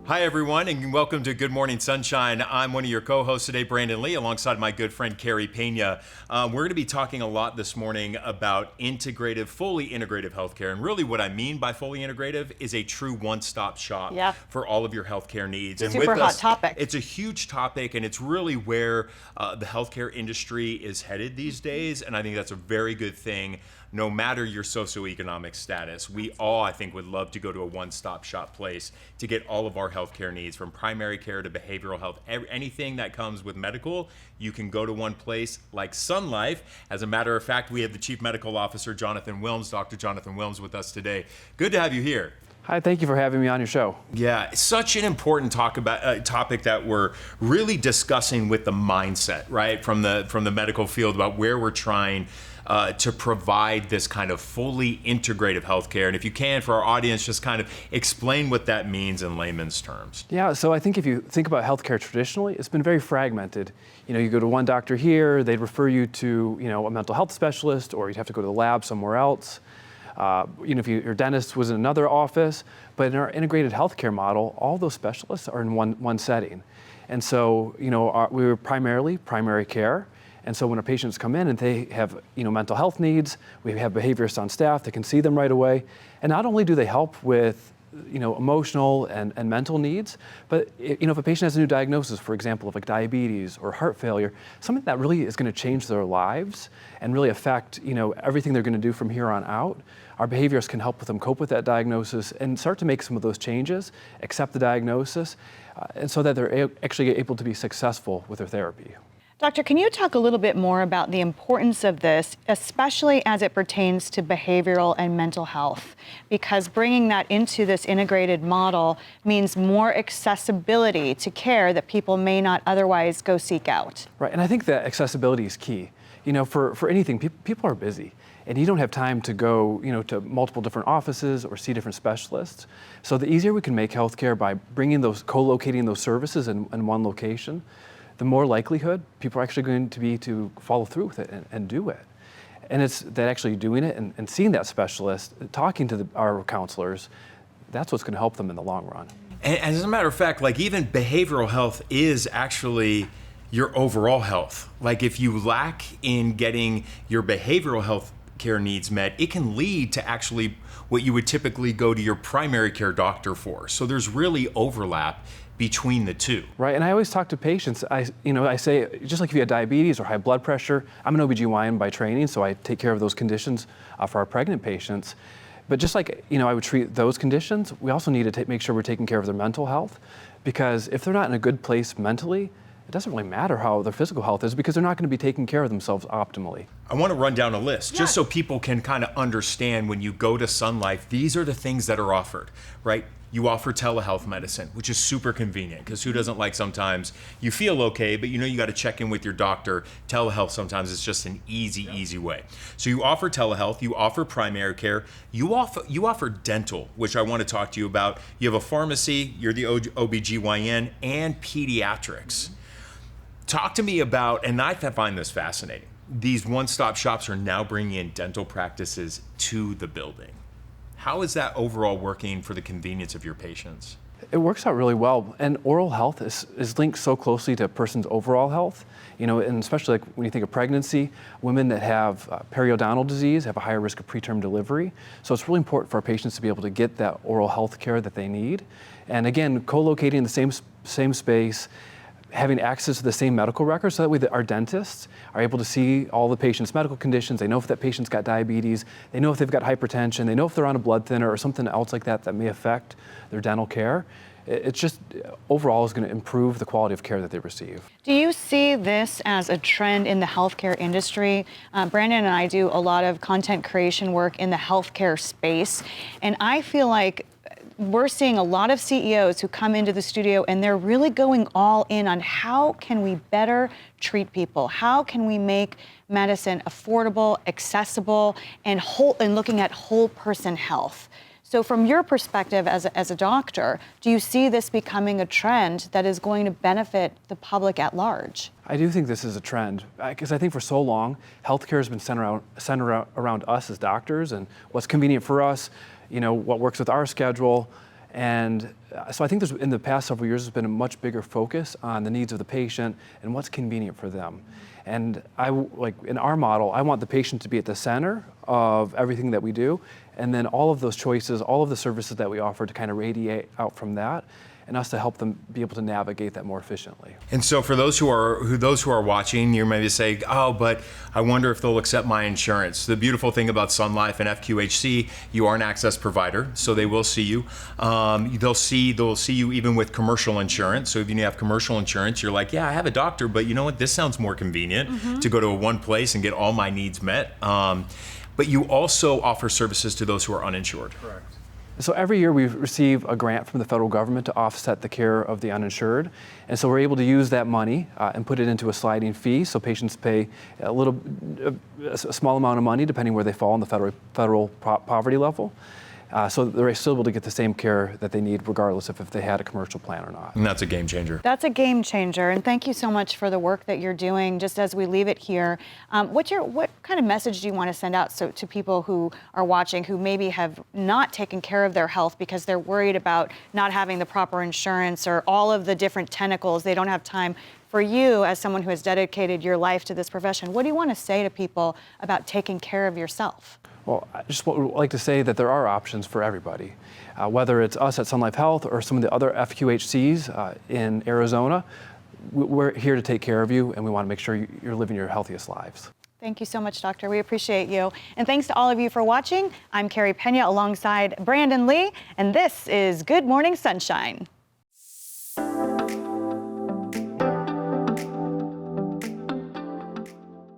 Hi, everyone, and welcome to Good Morning Sunshine. I'm one of your co-hosts today, Brandon Lee, alongside my good friend, Carey, Pena. We're going to be talking a lot this morning about integrative, fully integrative healthcare. And really what I mean by fully integrative is a true one-stop shop for all of your healthcare needs. And Super hot topic. It's a huge topic, and it's really where the healthcare industry is headed these days. And I think that's a very good thing. No matter your socioeconomic status, we all, I think, would love to go to a one-stop shop place to get all of our healthcare needs, from primary care to behavioral health. Anything that comes with medical, you can go to one place like Sun Life. As a matter of fact, we have the Chief Medical Officer, Jonathan Wilms, Dr. Jonathan Wilms, with us today. Good to have you here. Hi, thank you for having me on your show. Yeah, such an important topic that we're really discussing with the mindset, right, from the medical field about where we're trying to provide this kind of fully integrative healthcare. And if you can, for our audience, just kind of explain what that means in layman's terms. Yeah, so I think if you think about healthcare traditionally, it's been very fragmented. You know, you go to one doctor here, they'd refer you to, a mental health specialist, or you'd have to go to the lab somewhere else. If your dentist was in another office, but in our integrated healthcare model, all those specialists are in one setting. And so, we were primarily primary care. And so when our patients come in and they have, mental health needs, we have behaviorists on staff that can see them right away. And not only do they help with, emotional and mental needs, but if a patient has a new diagnosis, for example, of like diabetes or heart failure, something that really is going to change their lives and really affect, everything they're going to do from here on out, our behaviorists can help with them cope with that diagnosis and start to make some of those changes, accept the diagnosis, and so that they're actually able to be successful with their therapy. Doctor, can you talk a little bit more about the importance of this, especially as it pertains to behavioral and mental health? Because bringing that into this integrated model means more accessibility to care that people may not otherwise go seek out. Right, and I think that accessibility is key. For anything, people are busy, and you don't have time to go, to multiple different offices or see different specialists. So the easier we can make healthcare by co-locating those services in one location, the more likelihood people are actually going to be to follow through with it and do it. And it's that actually doing it and seeing that specialist, talking to our counselors, that's what's going to help them in the long run. And as a matter of fact, like even behavioral health is actually your overall health. Like if you lack in getting your behavioral health care needs met, it can lead to actually what you would typically go to your primary care doctor for. So there's really overlap between the two. Right, and I always talk to patients, I say, just like if you have diabetes or high blood pressure, I'm an OBGYN by training, so I take care of those conditions for our pregnant patients. But just like, I would treat those conditions, we also need to make sure we're taking care of their mental health, because if they're not in a good place mentally, it doesn't really matter how their physical health is, because they're not going to be taking care of themselves optimally. I want to run down a list just so people can kind of understand when you go to Sun Life, these are the things that are offered, right? You offer telehealth medicine, which is super convenient, because who doesn't like sometimes you feel okay, but you got to check in with your doctor. Telehealth sometimes is just an easy way. So you offer telehealth, you offer primary care, you offer dental, which I want to talk to you about. You have a pharmacy, you're the OBGYN, and pediatrics. Talk to me about, and I find this fascinating, these one-stop shops are now bringing in dental practices to the building. How is that overall working for the convenience of your patients? It works out really well, and oral health is linked so closely to a person's overall health, and especially like when you think of pregnancy, women that have periodontal disease have a higher risk of preterm delivery. So it's really important for our patients to be able to get that oral health care that they need. And again, co-locating in the same space, having access to the same medical records, so that way our dentists are able to see all the patient's medical conditions. They know if that patient's got diabetes, they know if they've got hypertension, they know if they're on a blood thinner or something else like that that may affect their dental care. It's just overall is going to improve the quality of care that they receive. Do you see this as a trend in the healthcare industry? Brandon and I do a lot of content creation work in the healthcare space, and I feel like we're seeing a lot of CEOs who come into the studio and they're really going all in on how can we better treat people? How can we make medicine affordable, accessible, and looking at whole person health? So from your perspective as a doctor, do you see this becoming a trend that is going to benefit the public at large? I do think this is a trend, because I think for so long, healthcare has been centered around us as doctors and what's convenient for us, what works with our schedule. And so I think in the past several years, there's been a much bigger focus on the needs of the patient and what's convenient for them. And like in our model, I want the patient to be at the center of everything that we do, and then all of those choices, all of the services that we offer to kind of radiate out from that, and us to help them be able to navigate that more efficiently. And so for those who are watching, you maybe say, oh, but I wonder if they'll accept my insurance. The beautiful thing about Sun Life and FQHC, you are an access provider, so they will see you. They'll see you even with commercial insurance. So if you have commercial insurance, you're like, yeah, I have a doctor, but you know what? This sounds more convenient to go to one place and get all my needs met. But you also offer services to those who are uninsured. Correct. So every year we receive a grant from the federal government to offset the care of the uninsured. And so we're able to use that money and put it into a sliding fee. So patients pay a small amount of money depending where they fall in the federal poverty level. So they're still able to get the same care that they need regardless if they had a commercial plan or not. And that's a game changer. That's a game changer. And thank you so much for the work that you're doing. Just as we leave it here, what kind of message do you want to send out to people who are watching who maybe have not taken care of their health because they're worried about not having the proper insurance or all of the different tentacles? They don't have time. For you, as someone who has dedicated your life to this profession, what do you want to say to people about taking care of yourself? Well, I just would like to say that there are options for everybody. Whether it's us at Sun Life Health or some of the other FQHCs in Arizona, we're here to take care of you, and we want to make sure you're living your healthiest lives. Thank you so much, Doctor. We appreciate you. And thanks to all of you for watching. I'm Carey Pena alongside Brandon Lee, and this is Good Morning Sunshine.